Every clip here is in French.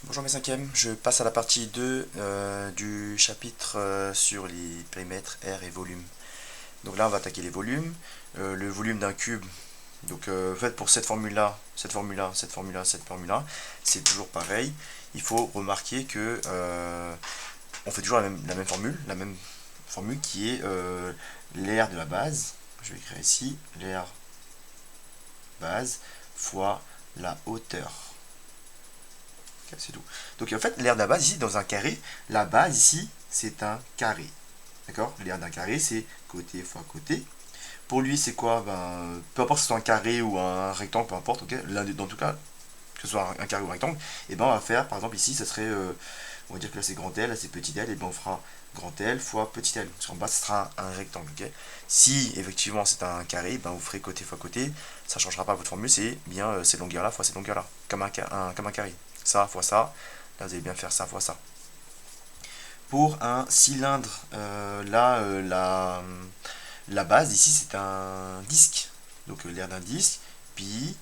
Bonjour mes cinquièmes, je passe à la partie 2 du chapitre sur les périmètres R et volume. Donc là on va attaquer les volumes. Le volume d'un cube, donc en fait pour cette formule-là, cette formule-là, c'est toujours pareil. Il faut remarquer que on fait toujours la même formule qui est l'aire de la base. Je vais écrire ici l'aire base fois la hauteur. C'est tout. Donc en fait, l'aire de la base ici, dans un carré, la base ici, c'est un carré. D'accord. L'aire d'un carré, c'est côté fois côté. Pour lui, c'est quoi? Peu importe si c'est un carré ou un rectangle, peu importe, ok. Dans tout cas, que ce soit un carré ou un rectangle, et ben on va faire, par exemple ici, ça serait, on va dire que là c'est grand L, là c'est petit L, et ben on fera grand L fois petit L. Parce qu'en bas, ce sera un rectangle, ok. Si effectivement c'est un carré, ben vous ferez côté fois côté, ça ne changera pas votre formule, c'est bien cette longueur-là fois cette longueur-là, comme un carré. Ça fois ça, là vous allez bien faire ça fois ça. Pour un cylindre, la base ici c'est un disque. Donc l'aire d'un disque, pi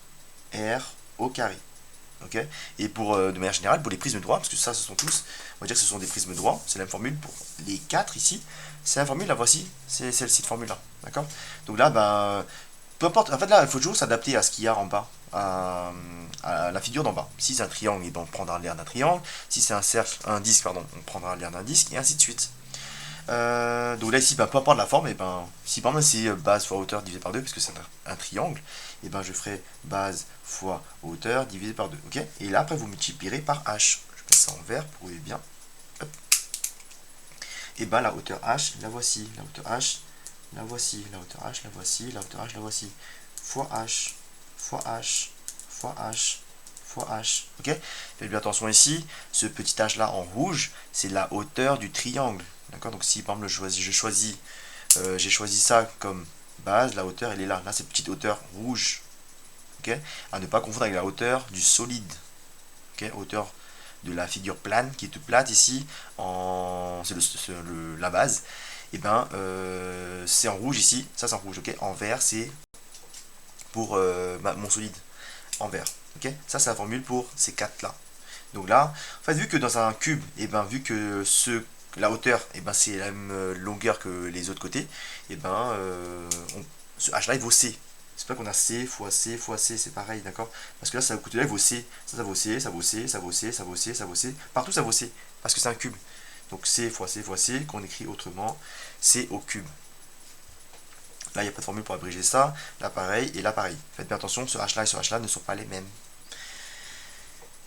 r au carré. Ok. Et pour de manière générale, pour les prismes droits, parce que ça ce sont tous, on va dire que ce sont des prismes droits, c'est la même formule pour les 4 ici. C'est la formule, la voici, c'est celle-ci de formule là. D'accord. Donc là, peu importe, en fait là, il faut toujours s'adapter à ce qu'il y a en bas, à la figure d'en bas. Si c'est un triangle, on prendra l'aire d'un triangle. Si c'est un cercle, un disque, pardon, on prendra l'aire d'un disque, et ainsi de suite. Donc là ici, peu importe la forme, et si par exemple c'est base fois hauteur divisé par 2, puisque c'est un triangle, et je ferai base fois hauteur divisé par 2. Ok. Et là après vous multiplierez par h. Je mets ça en vert pour que vous voyez bien. Hop. Et la hauteur h, la voici. La hauteur h, la voici. La hauteur h, la voici. La hauteur h, la voici. Fois h, fois h, fois h, fois h. Ok. Faites bien attention ici. Ce petit h là en rouge, c'est la hauteur du triangle. D'accord. Donc si par exemple j'ai choisi ça comme base, la hauteur elle est là. Là c'est petite hauteur rouge. Ok. À ne pas confondre avec la hauteur du solide. Ok. Hauteur de la figure plane qui est toute plate ici, c'est la base. Et c'est en rouge ici, ça c'est en rouge, ok. En vert c'est pour mon solide, en vert, ok. Ça c'est la formule pour ces quatre là. Donc là, en fait, vu que dans un cube, vu que la hauteur, c'est la même longueur que les autres côtés, ce h là il vaut c. C'est pas qu'on a C fois C fois C, c'est pareil, d'accord. Parce que là, ça côté là, il vaut C. Ça vaut C, ça vaut C, ça vaut C, ça vaut C, ça vaut C. Partout, ça vaut C. Parce que c'est un cube. Donc C fois C fois C, qu'on écrit autrement, C au cube. Là, il n'y a pas de formule pour abréger ça. Là, pareil, et là, pareil. Faites bien attention, ce H là et ce H là ne sont pas les mêmes.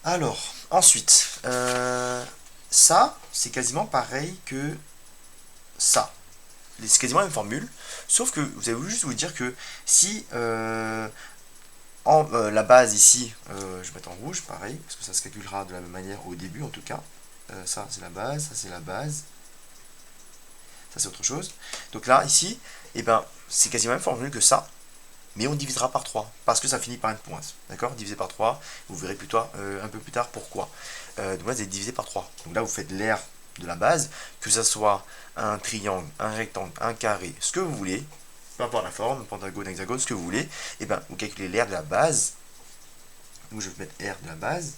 Alors, ensuite, ça, c'est quasiment pareil que ça. C'est quasiment la même formule, sauf que vous avez juste vous dire que si la base ici, je vais mettre en rouge, pareil, parce que ça se calculera de la même manière au début en tout cas. Ça c'est la base, ça c'est la base, ça c'est autre chose. Donc là, ici, c'est quasiment la même formule que ça, mais on divisera par 3 parce que ça finit par une pointe. D'accord. Divisé par 3, vous verrez plutôt un peu plus tard pourquoi. Donc là, vous êtes divisé par 3. Donc là, vous faites l'aire de la base, que ce soit un triangle, un rectangle, un carré, ce que vous voulez, peu importe la forme, pentagone, hexagone, ce que vous voulez, et vous calculez l'aire de la base. Donc je vais mettre R de la base.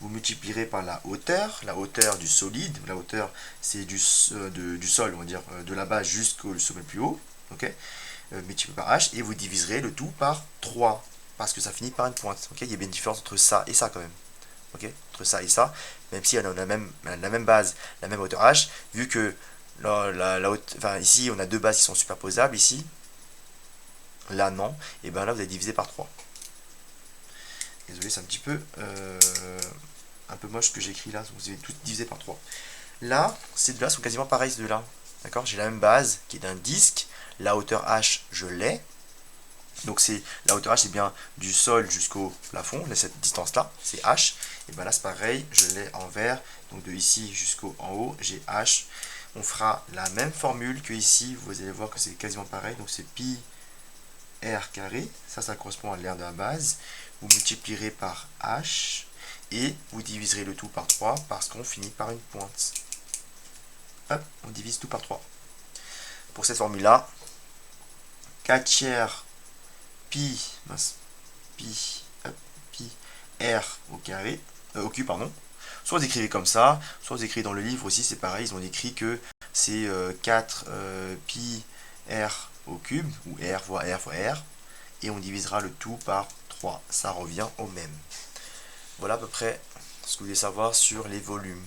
Vous multiplierez par la hauteur du solide. La hauteur, c'est du sol, on va dire, de la base jusqu'au sommet le plus haut. Ok. Multiplié par h, et vous diviserez le tout par 3, parce que ça finit par une pointe. Ok. Il y a bien une différence entre ça et ça quand même. Ok. Entre ça et ça, même si on a la même base, la même hauteur h, vu que ici on a deux bases qui sont superposables, ici, là non, et là vous allez diviser par 3. Désolé, c'est un peu moche ce que j'écris là, vous avez tout divisé par 3. Là, ces deux-là sont quasiment pareils, ces deux-là. D'accord. J'ai la même base qui est d'un disque, la hauteur h, je l'ai. Donc la hauteur h, c'est bien du sol jusqu'au plafond, cette distance-là, c'est h. Et là, c'est pareil, je l'ai en vert, donc de ici jusqu'au en haut, j'ai h. On fera la même formule que ici, vous allez voir que c'est quasiment pareil, donc c'est pi r carré, ça correspond à l'aire de la base. Vous multiplierez par h, et vous diviserez le tout par 3, parce qu'on finit par une pointe. Hop, on divise tout par 3. Pour cette formule-là, 4 tiers pi r au carré, au cube, pardon. Soit vous écrivez comme ça, soit vous écrivez dans le livre aussi, c'est pareil, ils ont écrit que c'est 4 pi r au cube, ou r fois r fois r, et on divisera le tout par 3. Ça revient au même. Voilà à peu près ce que vous voulez savoir sur les volumes.